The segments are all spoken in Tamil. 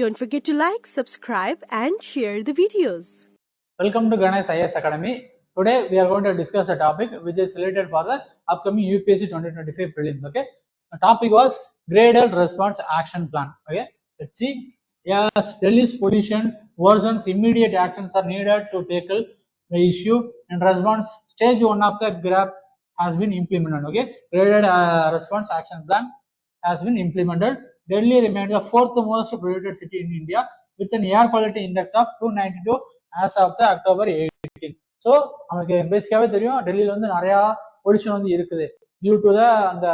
Don't forget to like, subscribe and share the videos. Welcome to Ganesh IAS Academy. Today we are going to discuss a topic which is related for the upcoming UPSC 2025 prelims. Okay, the topic was graded response action plan. Okay, let's see. Yes, Delhi's position worsens, immediate actions are needed to tackle the issue. In response, stage 1 of the graph has been implemented. Okay, graded response action plan has been implemented. Delhi remains the fourth most polluted city in India with an air quality index of 292 as of the October 18. So நமக்கு பேசிக்காவே தெரியும் டெல்லியில வந்து நிறைய பொல்யூஷன் வந்து இருக்குது டியூ டு த அந்த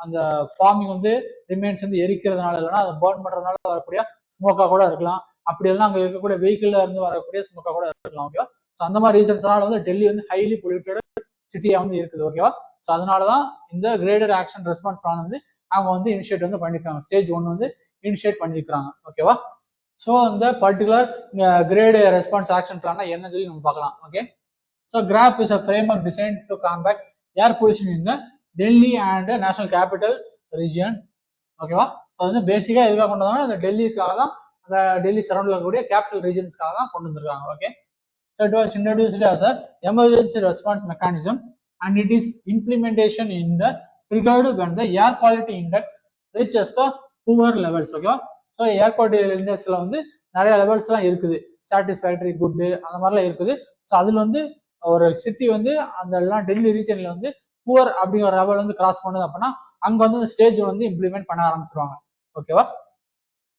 அந்த ஃபார்மிங் வந்து ரிமைன்ஸ் வந்து எரிக்கிறதுனால இல்லைன்னா அதை பர்ன் பண்றதுனால வரக்கூடிய ஸ்மோக்கா கூட இருக்கலாம். அப்படி இல்லைன்னா அங்கே இருக்கக்கூடிய வெஹிக்கிள்ல இருந்து வரக்கூடிய ஸ்மோக்கா கூட இருக்கலாம். ஓகேவா? ஸோ அந்த மாதிரி ரீசன்ஸ்னால வந்து டெல்லி வந்து ஹைலி பொல்யூட்டட் சிட்டியா வந்து இருக்குது. ஓகேவா? ஸோ அதனாலதான் இந்த கிரேடட் ஆக்ஷன் ரெஸ்பான்ஸ் பிளான் வந்து அவங்க வந்து இனிஷியேட் வந்து பண்ணிருக்காங்க. ஸ்டேஜ் 1 வந்து இனிஷியேட் பண்ணிருக்காங்க. ஓகேவா? ஸோ இந்த particular grade response action plan என்னன்னு சொல்லி நம்ம பார்க்கலாம். Okay, so GRAP is a framework design to compact air pollution in the Delhi and national capital region. ஓகேவா? அது வந்து பேசிக்கா எதுக்காக கொண்டு வந்தாங்கன்னா அந்த டெல்லிக்காக தான், அந்த டெல்லி சரௌண்டில் இருக்கக்கூடிய கேபிட்டல் ரீஜன்ஸ்க்காக தான் கொண்டு வந்திருக்காங்க. Okay, so it was introduced as a emergency response mechanism and it is implementation in the triggered when the air quality index reaches the poor levels. ஓகேவா? ஸோ ஏர் குவாலிட்டி இண்டெக்ஸ்ல வந்து நிறைய லெவல்ஸ்லாம் இருக்குது, சாட்டிஸ்ஃபேக்டரி, குட் அந்த மாதிரிலாம் இருக்குது. ஸோ அதுல வந்து ஒரு சிட்டி வந்து அந்த எல்லாம் டெல்லி ரீஜன்ல வந்து புவர் அப்படிங்கிற லெவல் வந்து கிராஸ் பண்ணுது அப்படின்னா அங்க வந்து அந்த ஸ்டேஜ் வந்து இம்ப்ளிமெண்ட் பண்ண ஆரம்பிச்சிருவாங்க. ஓகேவா?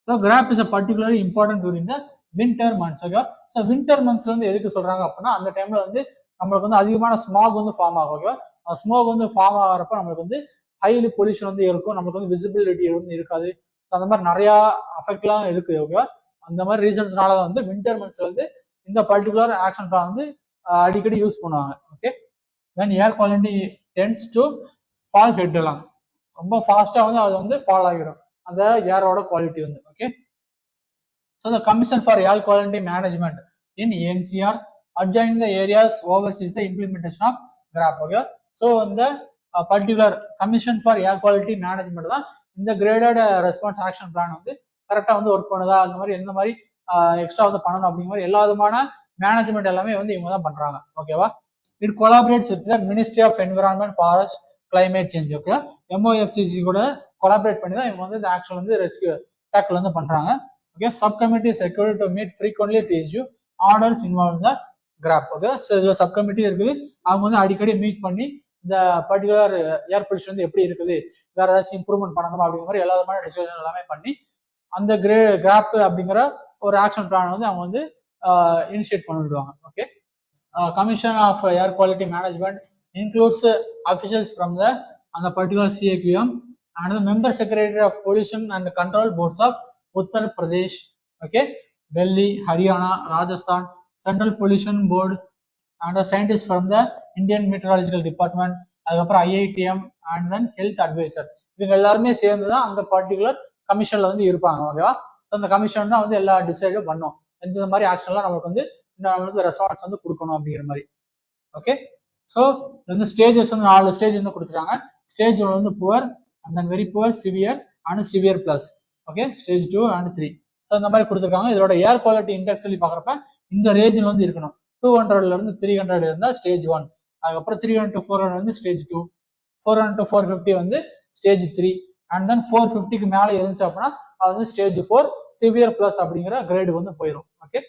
So GRAP is a particularly important during the winter months. ஓகேவா? ஸோ வின்டர் மந்த்ஸ்ல வந்து எதுக்கு சொல்றாங்க அப்படின்னா அந்த டைம்ல வந்து நம்மளுக்கு வந்து அதிகமான ஸ்மாக் வந்து ஃபார்ம் ஆகும். ஓகேவா? ஸ்மோக் வந்து ஃபார்ம் ஆகிறப்ப நம்மளுக்கு வந்து ஹைலி பொல்யூஷன் வந்து இருக்கும், நம்மளுக்கு வந்து விசிபிலிட்டி வந்து இருக்காது. அந்த மாதிரி நிறைய அஃபெக்ட்லாம் இருக்கு. ஓகேவா? அந்த மாதிரி ரீசன்ஸ்னால வந்து வின்டர் மந்த்ஸ்ல வந்து இந்த பர்டிகுலர் ஆக்ஷன் பிளான் வந்து அடிக்கடி யூஸ் பண்ணுவாங்க. Okay, when air quality tends to fall headlong, ரொம்ப ஃபாஸ்டா வந்து அது வந்து ஃபால் ஆகிடும் அந்த ஏரோட குவாலிட்டி வந்து. Okay, so the commission for air quality management in NCR adjoining the areas oversees the implementation of GRAP. Okay, so இந்த particular commission for air quality management தான் இந்த கிரேடட் ரெஸ்பான்ஸ் ஆக்ஷன் பிளான் வந்து கரெக்டா வந்து ஒர்க் பண்ணுதா, அந்த மாதிரி எந்த மாதிரி எக்ஸ்ட்ரா வந்து பண்ணணும் அப்படிங்கிற மாதிரி எல்லா விதமான மேனேஜ்மெண்ட் எல்லாமே வந்து இவங்க தான் பண்றாங்க. ஓகேவா? It collaborates with the ministry of environment, forest, climate change. Okay, MOFCC கூட கொலாபரேட் பண்ணி தான் இவங்க வந்து இந்த ஆக்ஷன் வந்து ரெஸ்கியூ டேக்கிள் வந்து பண்றாங்க. Okay, sub committee is required to meet frequently to issue orders involve the GRAP. Okay, so இதுல சப் கமிட்டி இருக்குது, அவங்க வந்து அடிக்கடி மீட் பண்ணி இந்த பர்டிகுலர் ஏர் பொல்யூஷன் வந்து எப்படி இருக்குது, வேற ஏதாச்சும் இம்ப்ரூவ்மெண்ட் பண்ணணும் அப்படிங்கிற மாதிரி எல்லா விதமான டிஸ்கஷன் எல்லாமே பண்ணி அந்த கிராப் அப்படிங்கிற ஒரு ஆக்ஷன் பிளான் வந்து அவங்க வந்து இனிஷியேட் பண்ணிடுவாங்க. Okay, commission of air quality management includes officials from the அந்த particular CAQM and the member secretary of pollution and control ports of Uttar Pradesh, okay, Delhi, Haryana, Rajasthan, central pollution board and scientist from the Indian மீட்டராலஜிக்கல் department, அதுக்கப்புறம் IITM and then health advisor. இவங்க எல்லாருமே சேர்ந்து தான் அந்த பர்டிகுலர் கமிஷன்ல வந்து இருப்பாங்க. ஓகேவா? அந்த கமிஷன் தான் வந்து எல்லா டிசைடும் பண்ணும் இந்த மாதிரி ஆக்ஷன்லாம் நம்மளுக்கு வந்து நம்மளுக்கு ரெஸ்பான்ஸ் வந்து கொடுக்கணும் அப்படிங்கிற மாதிரி. ஓகே, ஸோ இந்த ஸ்டேஜஸ் வந்து 4 ஸ்டேஜ் வந்து கொடுத்துருக்காங்க. ஸ்டேஜ் 1 வந்து poor and then very poor, severe and severe plus. Okay, stage 2 and 3. So இந்த மாதிரி கொடுத்துருக்காங்க. இதோட ஏர் குவாலிட்டி இண்டெக்ஸ் சொல்லி பார்க்குறப்ப இந்த ரேஞ்சில் வந்து இருக்கணும். 200ல இருந்து 300 இருந்தால் ஸ்டேஜ் 1, அதுக்கப்புறம் 300 to 400 வந்து ஸ்டேஜ் 2, 400 to 450 வந்து ஸ்டேஜ் 3 அண்ட் தென் 450க்கு மேலே இருந்துச்சு அப்படின்னா அது வந்து ஸ்டேஜ் 4 சிவியர் பிளஸ் அப்படிங்கிற கிரேடு வந்து போயிடும். Okay,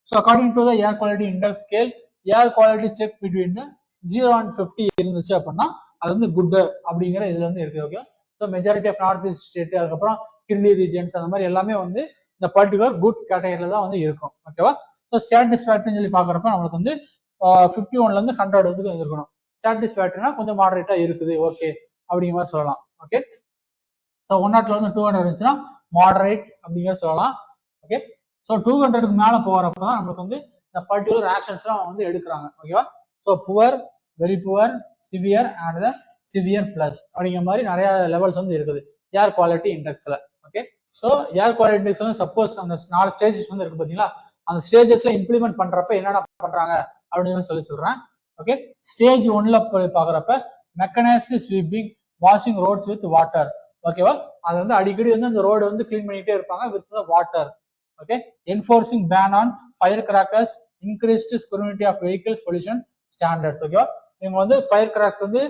so according to the air quality index scale, air quality check between 0 and 50 இருந்துச்சு அப்படின்னா அது வந்து குட் அப்படிங்கிற இதுல வந்து இருக்கு. Okay, so majority of north east state, அதுக்கப்புறம் கிர்லி ரீஜன்ஸ், அந்த மாதிரி எல்லாமே வந்து இந்த பர்டிகுலர் குட் கேட்டகரியில தான் வந்து இருக்கும். ஓகேவா? ஸோ சாட்டிஸ்ஃபேக்டரின்னு சொல்லி பார்க்குறப்ப நம்மளுக்கு வந்து 51ல இருந்து 100 வந்து இருக்கணும். சாட்டிஸ்ஃபேக்டரினா கொஞ்சம் மாடரேட்டா இருக்குது, ஓகே அப்படிங்கிற மாதிரி சொல்லலாம். ஓகே, ஸோ 100ல இருந்து 200 இருந்துச்சுன்னா மாடரேட் அப்படிங்கிற சொல்லலாம். ஓகே, ஸோ 200க்கு மேலே போகிறப்ப தான் நம்மளுக்கு வந்து இந்த பர்டிகுலர் ஆக்ஷன்ஸ்லாம் வந்து எடுக்கிறாங்க. ஓகேவா? So poor, very poor, severe and the severe plus அப்படிங்கிற மாதிரி நிறைய லெவல்ஸ் வந்து இருக்குது ஏர் குவாலிட்டி இண்டெக்ஸ்ல. Okay, so air quality index வந்து சப்போஸ் அந்த 4 ஸ்டேஜஸ் வந்து இருக்கு பார்த்தீங்களா, அந்த ஸ்டேஜஸ்ல இம்ப்ளிமெண்ட் பண்றப்ப என்னென்ன பண்றாங்க அப்படின்னு சொல்றேன். ஓகே, ஸ்டேஜ் 1ல பாக்குறப்ப mechanised sweeping, washing roads with water. ஓகேவா. அது வந்து அடிக்கடி வந்து அந்த ரோடு வந்து கிளீன் பண்ணிட்டே இருப்பாங்க with water. Okay. Enforcing ban on fire crackers, increased scrutiny of vehicles pollution standards. ஓகேவா. இவங்க வந்து ஃபயர் கிராக்ஸ் வந்து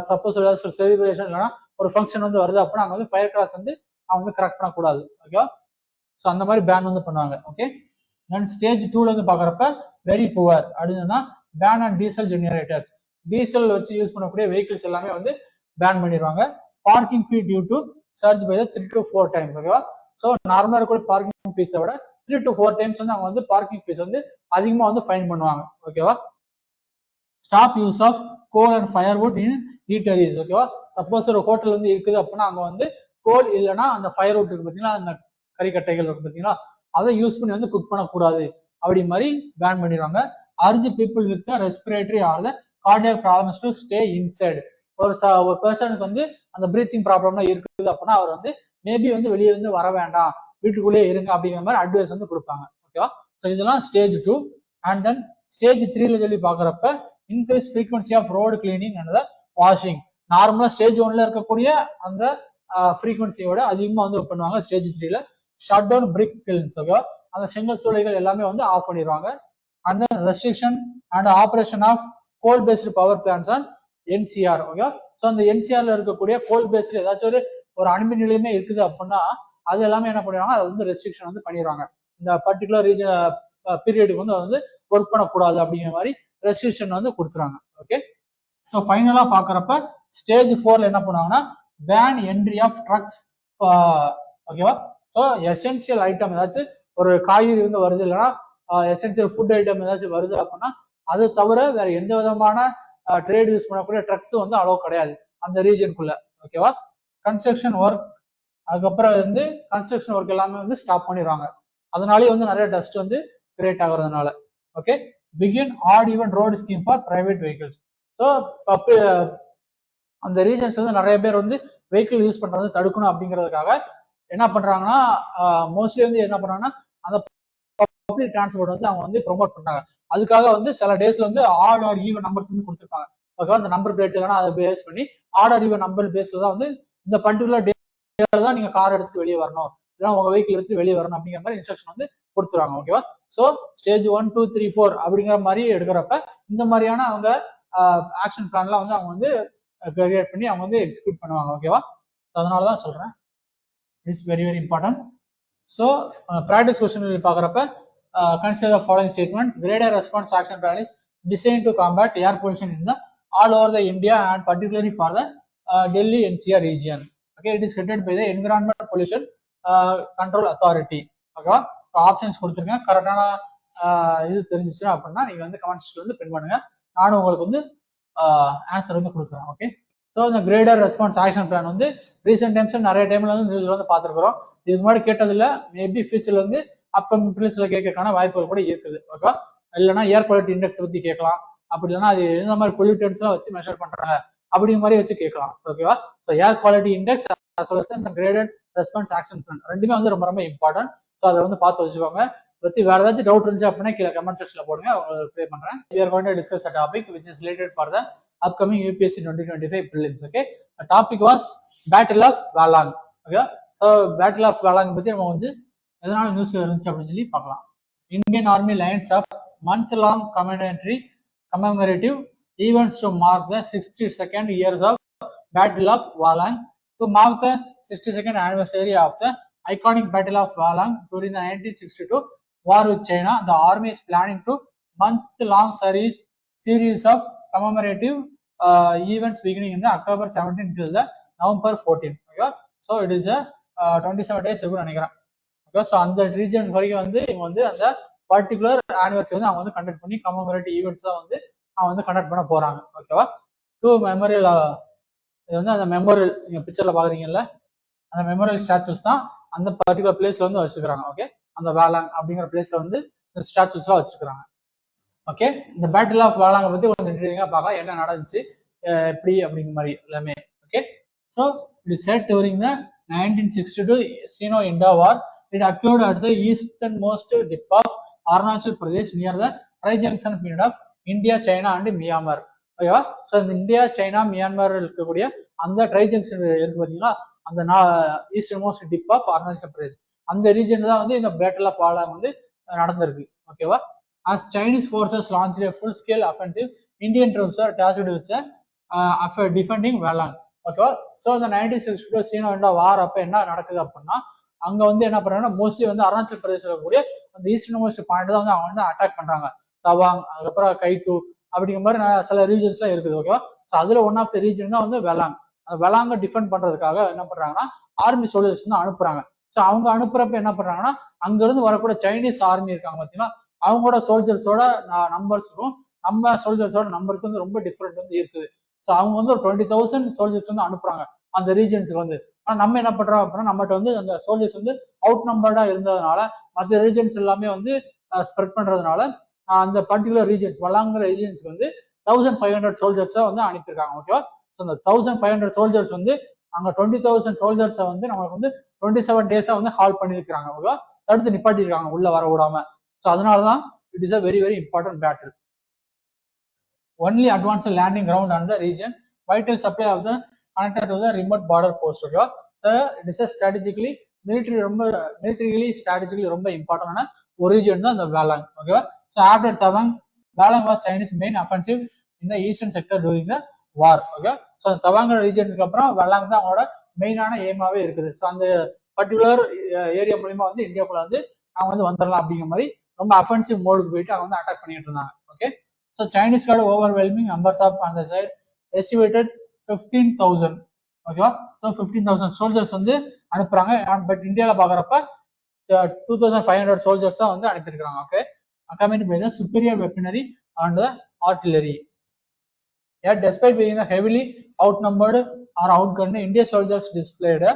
சப்போஸ் ஏதாவது செலிப்ரேஷன் இல்லைன்னா ஒரு ஃபங்க்ஷன் வந்து வருது அப்படின்னா அங்கே வந்து ஃபயர் கிராக்ஸ் வந்து அவங்க வந்து கரெக்ட் பண்ணக்கூடாது. ஓகேவா. ஸோ அந்த மாதிரி பேன் வந்து பண்ணுவாங்க. ஓகே. தென் ஸ்டேஜ் 2ல வந்து பார்க்குறப்ப வெரி புவர் அப்படின்னா ban on diesel generators, diesel வச்சு யூஸ் பண்ணக்கூடிய வெஹிக்கிள்ஸ் எல்லாமே வந்து பேன் பண்ணிடுவாங்க. Parking fee due to surge by 3 to 4 times. ஓகேவா. ஸோ நார்மலாக இருக்கக்கூடிய பார்க்கிங் ஃபீஸை விட 3 to 4 times வந்து அவங்க வந்து பார்க்கிங் ஃபீஸ் வந்து அதிகமாக வந்து ஃபைன் பண்ணுவாங்க. ஓகேவா. Stop use of coal and firewood in eateries. ஓகேவா. சப்போஸ் ஒரு ஹோட்டல் வந்து இருக்குது அப்படின்னா அங்கே வந்து கோல் இல்லைன்னா அந்த ஃபயர்வுட் இருக்கு பார்த்தீங்கன்னா, அந்த கறிக்கட்டைகள் இருக்கு பார்த்தீங்களா, அதை யூஸ் பண்ணி வந்து குக் பண்ணக்கூடாது அப்படி மாதிரி பேன் பண்ணிடுவாங்க. Urge people with respiratory R the cardiac problems to stay inside. ஒரு பர்சனுக்கு வந்து அந்த பிரீத்திங் ப்ராப்ளம்லாம் இருக்குது அப்படின்னா அவர் வந்து மேபி வந்து வெளியே வந்து வர வேண்டாம், வீட்டுக்குள்ளேயே இருங்க அப்படிங்கிற மாதிரி அட்வைஸ் வந்து கொடுப்பாங்க. ஓகேவா. ஸோ இதெல்லாம் ஸ்டேஜ் 2. அண்ட் தென் ஸ்டேஜ் 3ல சொல்லி பார்க்குறப்ப increase frequency of road cleaning and washing. நார்மலாக ஸ்டேஜ் 1ல இருக்கக்கூடிய அந்த ஃப்ரீக்வன்சியோட அதிகமாக வந்து பண்ணுவாங்க ஸ்டேஜ் 3ல. Shut down brick kilns. ஓகேவா. அந்த செங்கல் சூளைகள் எல்லாமே வந்து ஆஃப் பண்ணிடுவாங்க. And then restriction and operation of coal based power plans on NCR. Okay. So அந்த என்சிஆர்ல இருக்கக்கூடிய கோல் பேஸ்டு ஏதாச்சும் ஒரு அணுமின் நிலையமே இருக்குது அப்படின்னா அது எல்லாமே என்ன பண்ணிடுவாங்க, அதை வந்து ரெஸ்ட்ரிக்ஷன் வந்து பண்ணிடுவாங்க. இந்த பர்டிகுலர் ரீஜன் பீரியடுக்கு வந்து அதை வந்து ஒர்க் பண்ணக்கூடாது அப்படிங்கிற மாதிரி ரெஸ்ட்ரிக்ஷன் வந்து கொடுத்துருவாங்க. ஓகே. ஸோ ஃபைனலாக பார்க்குறப்ப ஸ்டேஜ் 4ல என்ன பண்ணுவாங்கன்னா பேன் என்ட்ரி ஆஃப் ட்ரக்ஸ். ஓகேவா. ஸோ எசென்சியல் ஐட்டம் ஏதாச்சும் ஒரு காய்கறி வந்து வருது இல்லைன்னா எசென்சியல் ஃபுட் ஐட்டம் ஏதாச்சும் வருது அப்படின்னா அது தவிர வேற எந்த விதமான ட்ரேட் யூஸ் பண்ணக்கூடிய ட்ரக்ஸ் வந்து அலோவ் கிடையாது அந்த ரீஜனுக்குள்ள. ஓகேவா. கன்ஸ்ட்ரக்ஷன் ஒர்க், அதுக்கப்புறம் வந்து கன்ஸ்ட்ரக்ஷன் ஒர்க் எல்லாமே வந்து ஸ்டாப் பண்ணிடுவாங்க. அதனாலேயே வந்து நிறைய டஸ்ட் வந்து கிரியேட் ஆகுறதுனால. Okay. Begin odd even road scheme for private vehicles. So அந்த ரீஜன்ஸ் வந்து நிறைய பேர் வந்து வெஹிக்கிள் யூஸ் பண்றது தடுக்கணும் அப்படிங்கிறதுக்காக என்ன பண்றாங்கன்னா மோஸ்ட்லி வந்து என்ன பண்றாங்கன்னா அந்த பப்ளிக் டிரான்ஸ்போர்ட் வந்து அவங்க வந்து ப்ரொமோட் பண்றாங்க. அதுக்காக வந்து சில டேஸ்ல வந்து ஆட் ஆர் ஈவன் நம்பர்ஸ் வந்து கொடுத்துருப்பாங்க. ஓகேவா. அந்த நம்பர் பிளேட் இல்லைன்னா அதை பேஸ் பண்ணி ஆட் ஆர் ஈவன் நம்பர் பேஸ்ல தான் வந்து இந்த பர்டிகுலர் டேல தான் நீங்க கார் எடுத்துட்டு வெளியே வரணும், இல்லைன்னா உங்க வெஹிக்கிள் எடுத்து வெளியே வரணும் அப்படிங்கிற மாதிரி இன்ஸ்ட்ரக்ஷன் வந்து கொடுத்துருவாங்க. ஓகேவா. ஸோ ஸ்டேஜ் 1, 2, 3, 4 அப்படிங்கிற மாதிரி எடுக்கிறப்ப இந்த மாதிரியான அவங்க ஆக்ஷன் பிளான்லாம் வந்து அவங்க வந்து கிரியேட் பண்ணி அவங்க வந்து எக்ஸிக்யூட் பண்ணுவாங்க. ஓகேவா. அதனால தான் சொல்றேன், it's very very important. So practice question பார்க்குறப்ப consider the following statement: graded response action plan is designed to combat air pollution in the all over the India and particularly for the Delhi NCR region. Okay, it is headed by the Environment Pollution Control Authority. ஓகேவா. ஆப்ஷன்ஸ் கொடுத்துருங்க. கரெக்டான இது தெரிஞ்சிச்சு அப்படின்னா நீங்க வந்து கமெண்ட்ஸ்ல வந்து பின் பண்ணுங்க, நானும் உங்களுக்கு வந்து ஆன்சர் வந்து கொடுக்குறேன். ஓகே. ஸோ இந்த கிரேடர் ரெஸ்பான்ஸ் ஆக்ஷன் பிளான் வந்து ரீசெண்ட் டைம்ஸ்ல நிறைய டைம்ல வந்து நியூஸ்ல வந்து பார்த்துருக்குறோம். இதுக்கு முன்னாடி கேட்டதில்ல, மேபி ஃபியூச்சர்ல வந்து அப்கமிங் ப்ரீலிம்ஸ்ல கேட்கறதுக்கான வாய்ப்புகள் கூட இருக்குது. ஓகே. இல்லைன்னா ஏர் குவாலிட்டி இண்டெக்ஸ் பத்தி கேட்கலாம், அப்படி இல்லைன்னா அது எந்த மாதிரி பொல்யூட்டன்ஸ்லாம் வச்சு மெஷர் பண்றாங்க அப்படிங்கிற மாதிரி வச்சு கேட்கலாம். ஓகேவா. ஸோ ஏர் குவாலிட்டி இண்டெக்ஸ் இந்த கிரேடட் ரெஸ்பான்ஸ் ஆக்ஷன் பிளான் ரெண்டுமே வந்து ரொம்ப ரொம்ப இம்பார்ட்டன்ட். ஸோ அதை வந்து பார்த்து வச்சுக்கோங்க. பத்தி வேற ஏதாச்சும் டவுட் இருந்துச்சு அப்படின்னா கீழே கமெண்ட் செக்ஷன்ல போடுங்க, உங்களுக்கு ரிப்ளை பண்றேன். We are going to discuss a topic which is related for the upcoming UPSC 2025 prelims. Okay, the topic was Battle of Valang. Okay, so Battle of Valang பத்தி நம்ம வந்து எதனால நியூஸ் இருந்துச்சு அப்படின்னு சொல்லி பார்க்கலாம். Indian Army lines up month-long commemorative events to mark the 62nd years of Battle of Valang. To mark the 62nd anniversary of the iconic Battle of Valang during the 1962 war with China, the army is planning to month-long series of commemorative events beginning in the October 17 till the November 14. Okay, so it is a 27 days நினைக்கிறேன். ஓகே. ஸோ அந்த ரீஜன் வரைக்கும் வந்து இவங்க வந்து அந்த பர்டிகுலர் ஆனிவர்சரி வந்து அவங்க வந்து கண்டக்ட் பண்ணி கமெமரேட்டிவ் ஈவெண்ட்ஸ் தான் வந்து அவங்க வந்து கண்டக்ட் பண்ண போறாங்க. ஓகேவா. டூ மெமோரியல், இது வந்து அந்த மெமோரியல் நீங்க பிக்சர்ல பாக்குறீங்கல்ல, அந்த மெமோரியல் ஸ்டாச்சுஸ் தான் அந்த பர்டிகுலர் பிளேஸ்ல வந்து வச்சுக்கிறாங்க. ஓகே. அந்த வேளாங் அப்படிங்கிற பிளேஸ்ல வந்து இந்த ஸ்டாச்சுஸ்லாம் வச்சுக்கிறாங்க. ஓகே. இந்த பேட்டில் ஆஃப் வேளாங்கை பத்தி கொஞ்சம் இன்ட்ரெஸ்டிங்கா பார்க்கலாம், என்ன நடந்துச்சு எப்படி அப்படிங்கிற மாதிரி எல்லாமே. Okay. So it set touring the 1962 Sino-Indo War. It occurred at the easternmost tip of Arunachal Pradesh near the tri-junction period of India, China and Myanmar. ஓகேவா. ஸோ இந்த இந்தியா, சைனா, மியான்மர் இருக்கக்கூடிய அந்த ட்ரை ஜங்ஷன் இருக்கு பார்த்தீங்களா, அந்த eastern most tip of Arunachal Pradesh. அந்த ரீஜன் தான் வந்து இந்த பேட்டில் ஆஃப் வாலாங் வந்து நடந்திருக்கு. ஓகேவா? as Chinese forces launched a full scale offensive, Indian troops are tasked with after defending Walang. ஓகேவா? ஸோ இந்த 1962 சீனா இண்டோ வார் அப்போ என்ன நடக்குது அப்படின்னா, அங்க வந்து என்ன பண்றாங்கன்னா மோஸ்ட்லி வந்து அருணாச்சல் பிரதேசத்தில் கூடிய அந்த ஈஸ்டர்ன் மோஸ்ட் பாயிண்ட் தான் வந்து அவங்க வந்து அட்டாக் பண்றாங்க. தவாங், அதுக்கப்புறம் கைத்து அப்படிங்கிற மாதிரி சில ரீஜன்ஸ்லாம் இருக்குது. ஓகேவா? ஸோ அதுல ஒன் ஆஃப் த ரீஜன் தான் வந்து வெலாங். அந்த வெலாங்க டிஃபெண்ட் பண்றதுக்காக என்ன பண்றாங்கன்னா ஆர்மி சோல்ஜர்ஸ் வந்து அனுப்புறாங்க. ஸோ அவங்க அனுப்புறப்ப என்ன பண்றாங்கன்னா அங்க இருந்து வரக்கூடிய சைனீஸ் ஆர்மி இருக்காங்க பார்த்தீங்கன்னா, அவங்களோட சோல்ஜர்ஸோட நம்பர்ஸுக்கும் நம்ம சோல்ஜர்ஸோட நம்பருக்கு வந்து ரொம்ப டிஃப்ரெண்ட் வந்து இருக்குது. ஸோ அவங்க வந்து ஒரு 20,000 சோல்ஜர்ஸ் வந்து அனுப்புறாங்க அந்த ரீஜன்ஸுக்கு வந்து. ஆனால் நம்ம என்ன பண்றோம் அப்படின்னா, நம்மகிட்ட வந்து அந்த சோல்ஜர்ஸ் வந்து அவுட் நம்பர்டா இருந்ததுனால மற்ற ரீஜன்ஸ் எல்லாமே வந்து ஸ்ப்ரெட் பண்றதுனால அந்த பர்டிகுலர் ரீஜன்ஸ் வல்லாங்கிற ரீஜன்ஸ்க்கு வந்து 1500 சோல்ஜர்ஸை வந்து அனுப்பியிருக்காங்க. ஓகேவா? ஸோ அந்த 1500 சோல்ஜர்ஸ் வந்து அங்கே 20,000 சோல்ஜர்ஸை வந்து நம்மளுக்கு வந்து 27 டேஸா வந்து ஹால் பண்ணியிருக்காங்க. ஓகேவா? தடுத்து நிப்பாட்டிருக்காங்க உள்ள வர விடாம. ஸோ அதனாலதான் it is a very very important battle. Only advance landing ground on the region, vital supply of the connected to the remote border post. ஓகேவா? So it is strategically militarily strategically ரொம்ப இம்பார்ட்டன்டான ஒரு ரீஜன் தான் இந்த வேலாங். ஓகேவா? So after Tawang, Walong was Chinese main offensive இந்த eastern sector during the war. Okay? So தவாங்கிற ரீஜனுக்கு அப்புறம் வேலாங் தான் அவங்களோட மெயினான எய்மாவே இருக்குது. ஸோ அந்த பர்டிகுலர் ஏரியா மூலியமா வந்து இந்தியாவுக்குள்ள வந்து அவங்க வந்து வந்துடலாம் அப்படிங்கிற மாதிரி ரொம்ப அஃபென்சிவ் மோடுக்கு போயிட்டு அவங்க வந்து அட்டாக் பண்ணிட்டு இருந்தாங்க. Okay? So Chinese guard overwhelming numbers of அந்த சைட் எஸ்டிமேட்டட் 15,000. ஓகேவா? ஸோ 15,000 சோல்ஜர்ஸ் வந்து அனுப்புறாங்க. பட் இந்தியாவில் பார்க்குறப்ப 2,500 சோல்ஜர்ஸ் தான் வந்து அனுப்பியிருக்காங்க. Okay? accompanied by the superior weaponry and the artillery. Yet, despite being heavily outnumbered or outgunned, Indian soldiers displayed a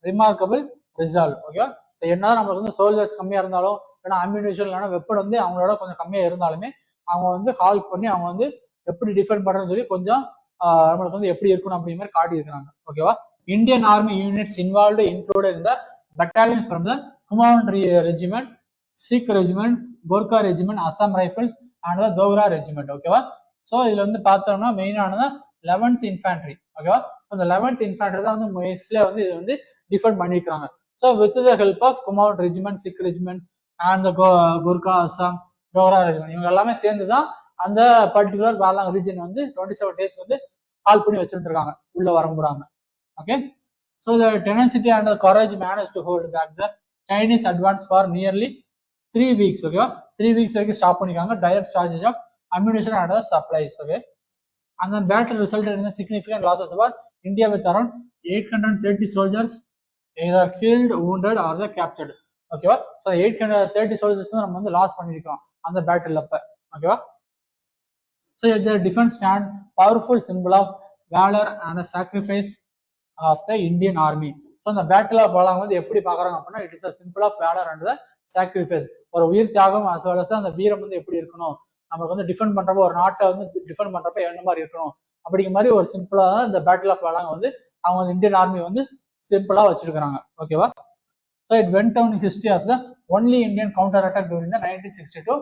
remarkable resolve. Okay? So என்ன நம்மளுக்கு வந்து சோல்ஜர்ஸ் கம்மியாக இருந்தாலும் ஏன்னா அம்யூனிஷன் இல்லைன்னா வெப்பன் வந்து அவங்களோட கொஞ்சம் கம்மியாக இருந்தாலுமே அவங்க வந்து ஹால் பண்ணி அவங்க வந்து எப்படி டிஃபெண்ட் பண்ணுறதுன்னு சொல்லி கொஞ்சம் நம்மளுக்கு வந்து எப்படி இருக்கணும் அப்படிங்கிற மாதிரி காட்டியிருக்கிறாங்க. ஓகேவா? Indian army units involved included இந்த battalion from the Kumaon regiment, Sikh regiment, Gorkha regiment, Assam rifles and the Dogra regiment. ஓகேவா? ஸோ இதுல வந்து பார்த்தோம்னா மெயினானதான் 11th இன்ஃபேண்ட்ரி. ஓகேவா? அந்த 11th இன்ஃபேண்ட்ரி தான் வந்து மோஸ்ட்லியா வந்து இது வந்து டிஃபெண்ட் பண்ணிருக்காங்க. So with the help of Kumaon regiment, Sikh regiment and Gorkha, Assam, Dogra regiment இவங்க எல்லாமே சேர்ந்து தான் அந்த பர்டிகுலர் வேலாங் ரீஜன் வந்து 27 டேஸ் வந்து கால் பண்ணி வச்சுட்டு இருக்காங்க உள்ள வர முடியாம. Okay? So the tenacity and courage manage to hold back the Chinese advance for nearly 3 weeks. ஓகேவா? 3 weeks வரைக்கும் ஸ்டாப் பண்ணிருக்காங்க. Dire shortage of ammunition and other supplies. Okay? And then battle resulted in a significant losses for India with around 830 soldiers either killed, wounded or the captured. Okay? So 830 soldiers நம்ம வந்து லாஸ் பண்ணிருக்கோம் அந்த பேட்டில் அப்ப. ஓகேவா? So the defense stand powerful symbol of valor and a sacrifice of the Indian army. So the battle of வாலாங் வந்து எப்படி பாக்குறாங்க அப்படின்னா it is a symbol of valor and the sacrifice. ஒரு உயிர் தியாகம் as well as அந்த வீரம் வந்து எப்படி இருக்கணும், நமக்கு வந்து டிஃபெண்ட் பண்றப்ப ஒரு நாட்டை வந்து டிஃபெண்ட் பண்றப்ப என்ன மாதிரி இருக்கணும் அப்படிங்கிற மாதிரி ஒரு சிம்பிளா தான் இந்த பேட்டில் ஆஃப் வாலாங் வந்து அவங்க வந்து இந்தியன் ஆர்மி வந்து சிம்பிளா வச்சிருக்காங்க. ஓகேவா? So it went down in history of the only Indian counter attack during the 1962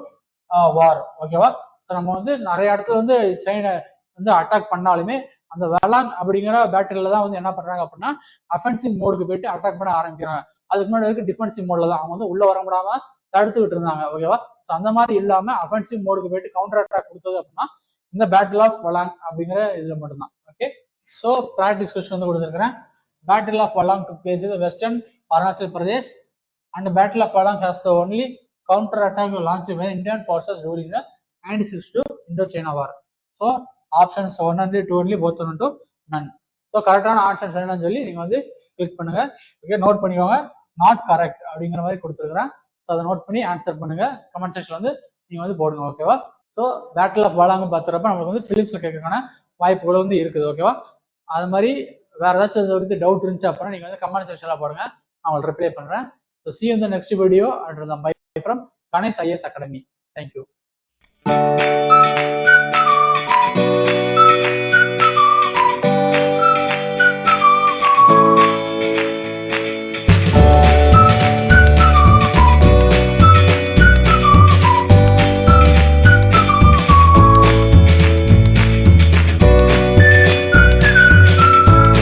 war. ஓகேவா? ஸோ நம்ம வந்து நிறைய இடத்துல வந்து சைனா வந்து அட்டாக் பண்ணாலுமே அந்த வாலாங் அப்படிங்கிற பேட்டில் தான் வந்து என்ன பண்றாங்க அப்படின்னா அஃபென்சிவ் மோடுக்கு போயிட்டு அட்டாக் பண்ண ஆரம்பிக்கிறாங்க. அதுக்கு முன்னாடி வரைக்கும் டிஃபென்சிவ் மோட்ல தான் அவங்க வந்து உள்ள வர முடியாம தடுத்துக்கிட்டு இருந்தாங்க. ஓகேவா? அந்த மாதிரி இல்லாம அஃபென்சிவ் மோடுக்கு போயிட்டு கவுண்டர் அட்டாக் கொடுத்தது அப்படின்னா இந்த பேட்டில் ஆஃப் வாலாங் அப்படிங்கிற இதுல மட்டும்தான். ஓகே? ஸோ ப்ராக்டிஸ் கொஸ்டின் வந்து கொடுத்துருக்கிறேன். Battle of Walong took place in western Arunachal Pradesh and battle of Walong has the only counter attack launch by Indian forces during the 1962 Indo-China War. So options 1 and 2 only, both 1 to none. So கரெக்டான ஆப்ஷன்ஸ் என்னன்னு சொல்லி நீங்க வந்து கிளிக் பண்ணுங்க. ஓகே? நோட் பண்ணிக்கோங்க. நாட் கரெக்ட் அப்படிங்கிற மாதிரி கொடுத்துருக்கிறேன். ஸோ அதை நோட் பண்ணி ஆன்சர் பண்ணுங்க. கமெண்ட் செக்ஷன்ல வந்து நீங்க வந்து போடுங்க. ஓகேவா? ஸோ பேட்டில் ஆஃப் வாலாங் பார்த்துறப்ப நம்மளுக்கு வந்து பிலிப்ஸ்ல கேட்கறதுக்கான வாய்ப்புகள் வந்து இருக்குது. ஓகேவா? அது மாதிரி வேற ஏதாச்சும் டவுட் இருந்துச்சு அப்படின்னா நீங்க வந்து கமெண்ட் செக்ஷன்ல போடுங்க. நான் உங்களுக்கு ரிப்ளை பண்றேன். So see you in the next video and bye from Ganesh IAS Academy. Thank you.